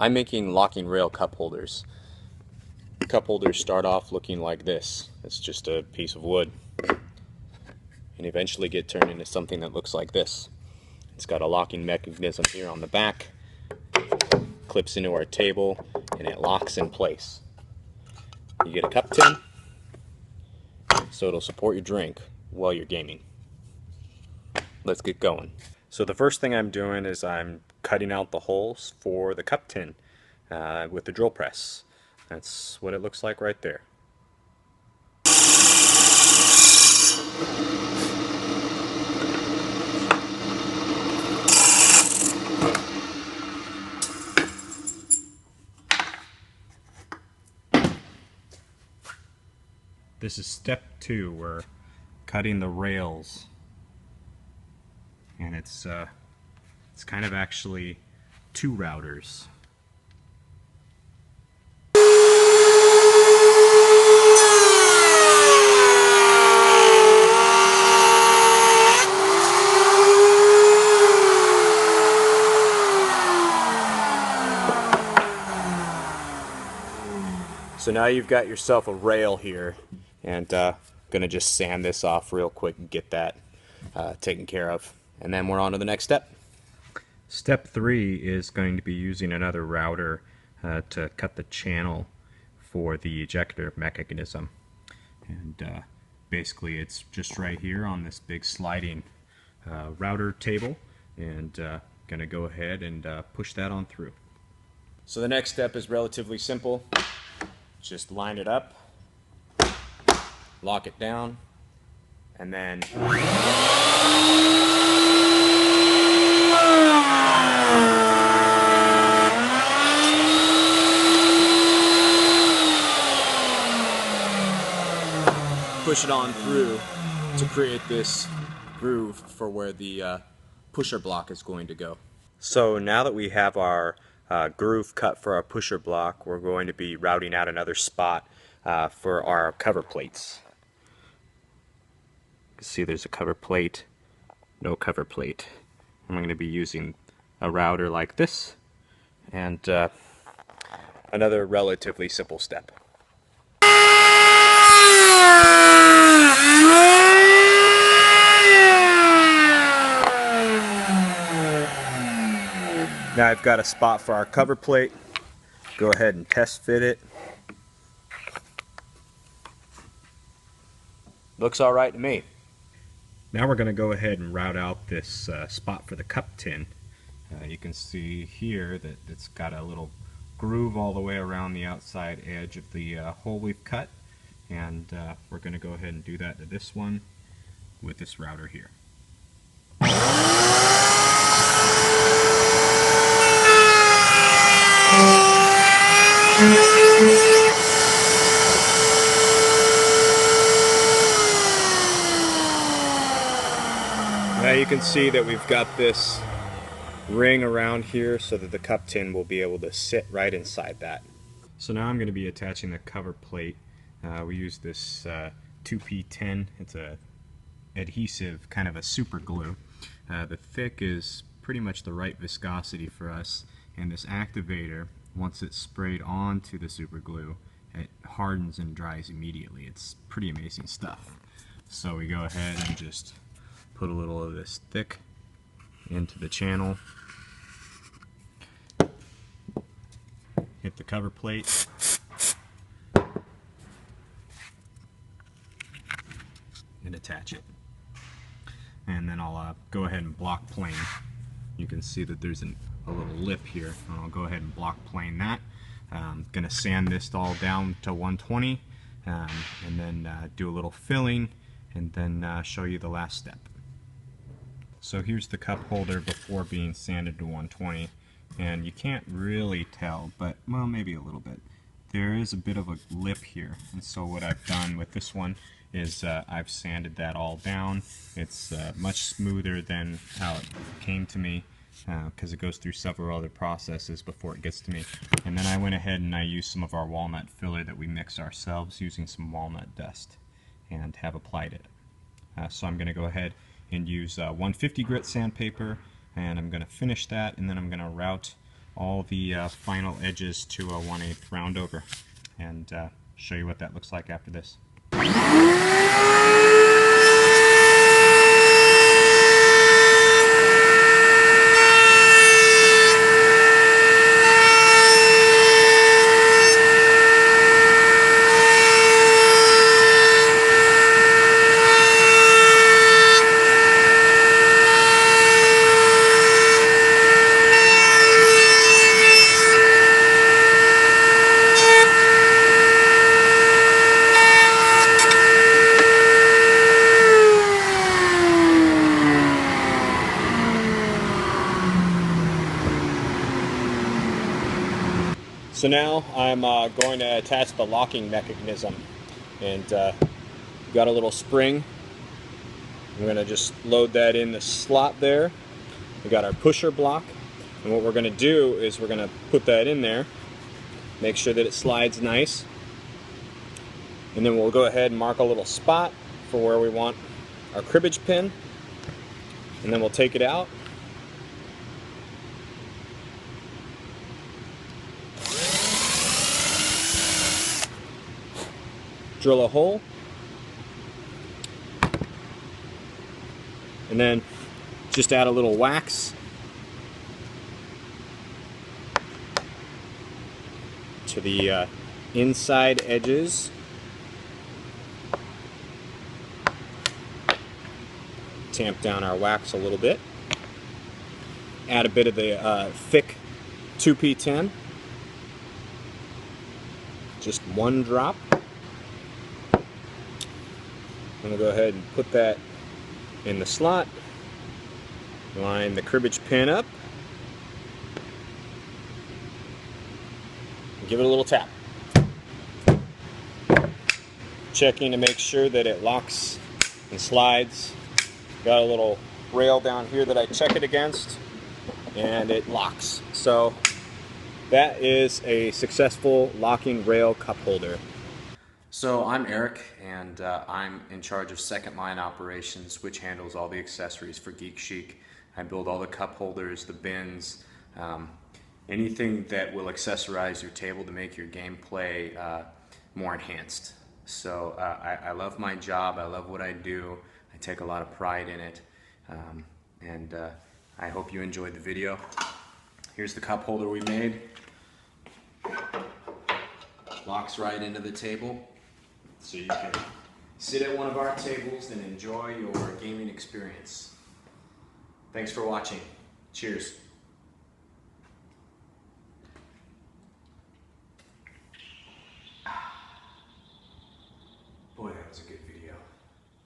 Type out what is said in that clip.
I'm making locking rail cup holders. Cup holders start off looking like this. It's just a piece of wood, and eventually get turned into something that looks like this. It's got a locking mechanism here on the back, clips into our table, and it locks in place. You get a cup tin, so it'll support your drink while you're gaming. Let's get going. So the first thing I'm doing is I'm cutting out the holes for the cup tin with the drill press. That's what it looks like right there. This is step 2. We're cutting the rails, and it's kind of actually 2 routers. So now you've got yourself a rail here, and gonna just sand this off real quick and get that taken care of, and then we're on to the next step. Step 3 is going to be using another router to cut the channel for the ejector mechanism, and basically it's just right here on this big sliding router table, and gonna go ahead and push that on through. So the next step is relatively simple. Just line it up, lock it down, and then push it on through to create this groove for where the pusher block is going to go. So now that we have our groove cut for our pusher block, we're going to be routing out another spot for our cover plates. You can see there's a cover plate, no cover plate. I'm going to be using a router like this, and another relatively simple step. Now I've got a spot for our cover plate. Go ahead and test fit it. Looks alright to me. Now we're going to go ahead and route out this spot for the cup tin. You can see here that it's got a little groove all the way around the outside edge of the hole we've cut, and we're going to go ahead and do that to this one with this router here. Now you can see that we've got this ring around here so that the cup tin will be able to sit right inside that. So now I'm going to be attaching the cover plate. We use this 2P10. It's a adhesive, kind of a super glue. The thick is pretty much the right viscosity for us, and this activator, once it's sprayed onto the super glue, it hardens and dries immediately. It's pretty amazing stuff. So we go ahead and just put a little of this thick into the channel, hit the cover plate, and attach it. And then I'll go ahead and block plane. You can see that there's a little lip here, and I'll go ahead and block plane that. I'm going to sand this all down to 120, and then do a little filling, and then show you the last step. So here's the cup holder before being sanded to 120, and you can't really tell, but well, maybe a little bit. There is a bit of a lip here, and so what I've done with this one is I've sanded that all down. It's much smoother than how it came to me, because it goes through several other processes before it gets to me. And then I went ahead and I used some of our walnut filler that we mix ourselves using some walnut dust, and have applied it. So I'm going to go ahead and use 150 grit sandpaper, and I'm going to finish that, and then I'm going to route all the final edges to a 1/8 round over, and show you what that looks like after this. So now I'm going to attach the locking mechanism, and got a little spring. I'm going to just load that in the slot there. We got our pusher block, and what we're going to do is we're going to put that in there, make sure that it slides nice, and then we'll go ahead and mark a little spot for where we want our cribbage pin, and then we'll take it out. Drill a hole, and then just add a little wax to the inside edges. Tamp down our wax a little bit. Add a bit of the thick 2P10, just one drop. And we'll go ahead and put that in the slot. Line the cribbage pin up. And give it a little tap. Checking to make sure that it locks and slides. Got a little rail down here that I check it against, and it locks. So that is a successful locking rail cup holder. So I'm Eric, and I'm in charge of second line operations, which handles all the accessories for Geek Chic. I build all the cup holders, the bins, anything that will accessorize your table to make your gameplay more enhanced. So I love my job, I love what I do, I take a lot of pride in it, and I hope you enjoyed the video. Here's the cup holder we made. Locks right into the table, so you can sit at one of our tables and enjoy your gaming experience. Thanks for watching. Cheers. Boy, that was a good video.